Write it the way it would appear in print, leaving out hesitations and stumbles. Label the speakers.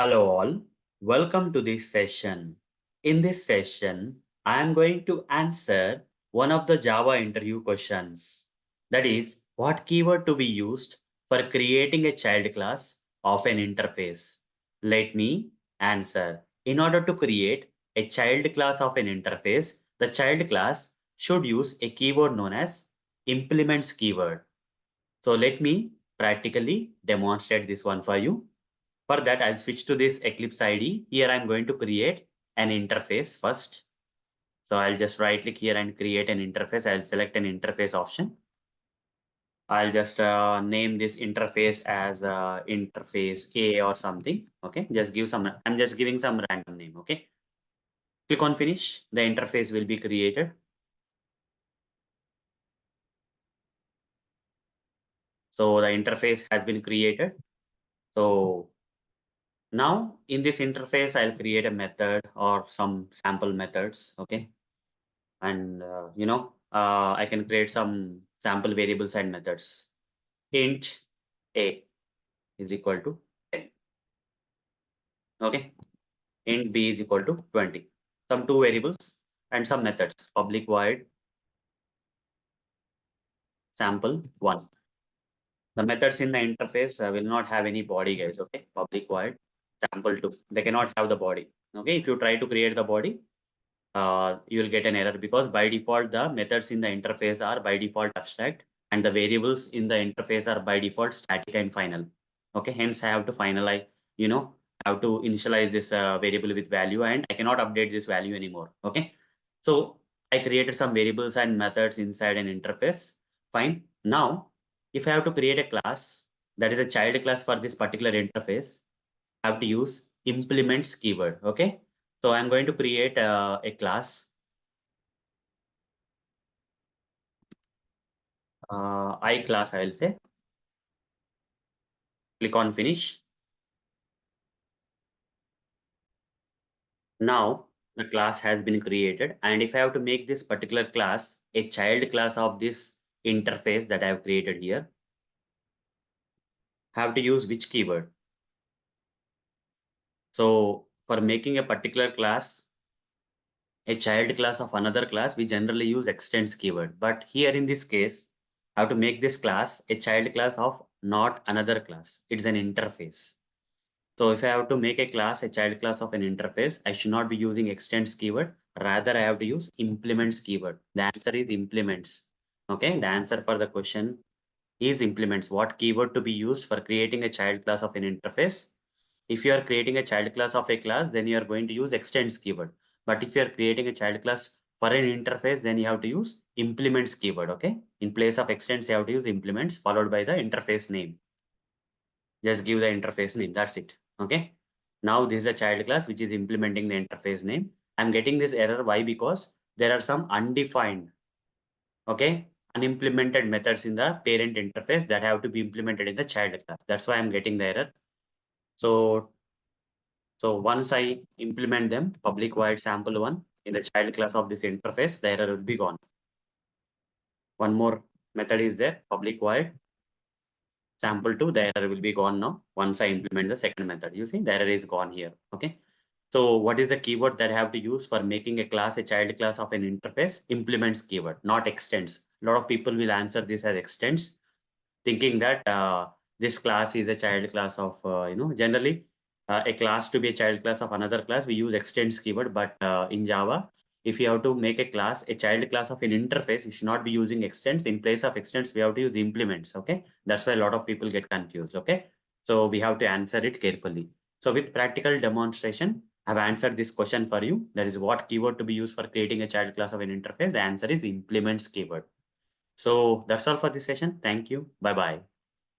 Speaker 1: Hello all, welcome to this session. In this session, I am going to answer one of the Java interview questions. That is, what keyword to be used for creating a child class of an interface? Let me answer. In order to create a child class of an interface, the child class should use a keyword known as implements keyword. So let me practically demonstrate this one for you. For that, I'll switch to this Eclipse IDE. Here, I'm going to create an interface first. So I'll just right click here and create an interface. I'll select an interface option. I'll just name this interface as interface A or something. Okay, just give some, I'm just giving some random name. Okay, click on finish. The interface will be created. So the interface has been created. So now in this interface, I'll create a method or some sample methods. Okay. And I can create some sample variables and methods. Int a is equal to 10. Okay. Int b is equal to 20. Some two variables and some methods. Public void sample 1. The methods in the interface will not have any body, guys. Okay. Public void sample 2. They cannot have the body. Okay. If you try to create the body, you will get an error because by default, the methods in the interface are by default abstract and the variables in the interface are by default static and final. Okay, hence I have to finalize, have to initialize this variable with value and I cannot update this value anymore. Okay, so I created some variables and methods inside an interface. Fine. Now, if I have to create a class that is a child class for this particular interface, I have to use implements keyword. Okay, so I'm going to create a class I class, I'll say. Click on finish. Now the class has been created. And if I have to make this particular class a child class of this interface that I have created here, have to use which keyword? So for making a particular class, a child class of another class, we generally use extends keyword. But here in this case, I have to make this class a child class of not another class. It's an interface. So if I have to make a class, a child class of an interface, I should not be using extends keyword. Rather, I have to use implements keyword. The answer is implements. Okay, the answer for the question is implements. What keyword to be used for creating a child class of an interface? If you are creating a child class of a class, then you are going to use extends keyword. But if you are creating a child class for an interface, then you have to use implements keyword. Okay, in place of extends, you have to use implements followed by the interface name. Just give the interface name. That's it. Okay. Now this is the child class which is implementing the interface name. I'm getting this error. Why? Because there are some undefined, okay, unimplemented methods in the parent interface that have to be implemented in the child class. That's why I'm getting the error. So once I implement them, public void sample one in the child class of this interface, the error will be gone. One more method is there, public void sample2, the error will be gone now. Once I implement the second method, you see the error is gone here. Okay. So what is the keyword that I have to use for making a class, a child class of an interface? Implements keyword, not extends. A lot of people will answer this as extends, thinking that this class is a child class of, generally a class to be a child class of another class, we use extends keyword. But in Java, if you have to make a class, a child class of an interface, you should not be using extends. In place of extends, we have to use implements. Okay. That's why a lot of people get confused. Okay. So we have to answer it carefully. So with practical demonstration, I've answered this question for you. That is what keyword to be used for creating a child class of an interface. The answer is implements keyword. So that's all for this session. Thank you. Bye-bye.